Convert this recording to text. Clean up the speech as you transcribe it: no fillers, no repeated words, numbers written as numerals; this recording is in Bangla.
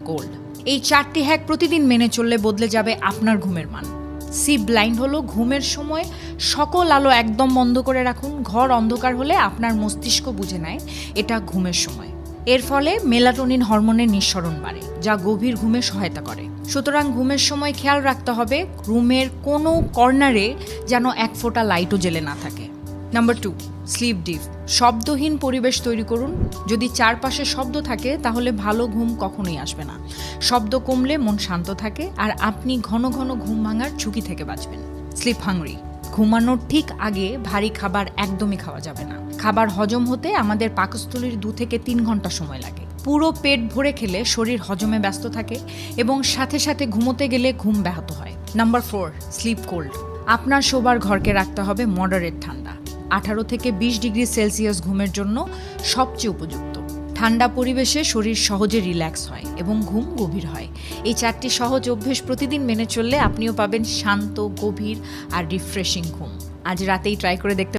গোল্ড। এই 4টি হ্যাক প্রতিদিন মেনে চললে বদলে যাবে আপনার ঘুমের মান। স্লিপ ব্লাইন্ড হলো ঘুমের সময় সকল আলো একদম বন্ধ করে রাখুন। ঘর অন্ধকার হলে আপনার মস্তিষ্ক বুঝে নেয় এটা ঘুমের সময়। এর ফলে মেলাটোনিন হরমোনের নিঃসরণ বাড়ে, যা গভীর ঘুমে সহায়তা করে। সুতরাং ঘুমের সময় খেয়াল রাখতে হবে রুমের কোনো কর্নারে যেন এক ফোঁটা লাইটও জ্বেলে না থাকে। Number 2, slip deep. শব্দহীন পরিবেশ তৈরি করুন। যদি চারপাশে শব্দ থাকে তাহলে ভালো ঘুম কখনোই আসবে না। শব্দ কমলে মন শান্ত থাকে আর আপনি ঘন ঘন ঘুম ভাঙার ঝুঁকি থেকে বাঁচবেন। Sleep hungry. ঘুমানোর ঠিক আগে ভারী খাবার একদমই খাওয়া যাবে না। খাবার হজম হতে আমাদের পাকস্থলীর 2 থেকে 3 ঘন্টা সময় লাগে। পুরো পেট ভরে খেলে শরীর হজমে ব্যস্ত থাকে এবং সাথে সাথে ঘুমোতে গেলে ঘুম ব্যাহত হয়। Number 4, sleep cold. আপনার শোবার ঘরকে রাখতে হবে মডারেট ঠান্ডা। 18 থেকে 20 ডিগ্রি সেলসিয়াস ঘুমের জন্য সবচেয়ে উপযুক্ত। ঠান্ডা পরিবেশে শরীর সহজে রিল্যাক্স হয় এবং ঘুম গভীর হয়। এই 4টি সহজ অভ্যেস প্রতিদিন মেনে চললে আপনিও পাবেন শান্ত, গভীর আর রিফ্রেশিং ঘুম। আজ রাতেই ট্রাই করে দেখতে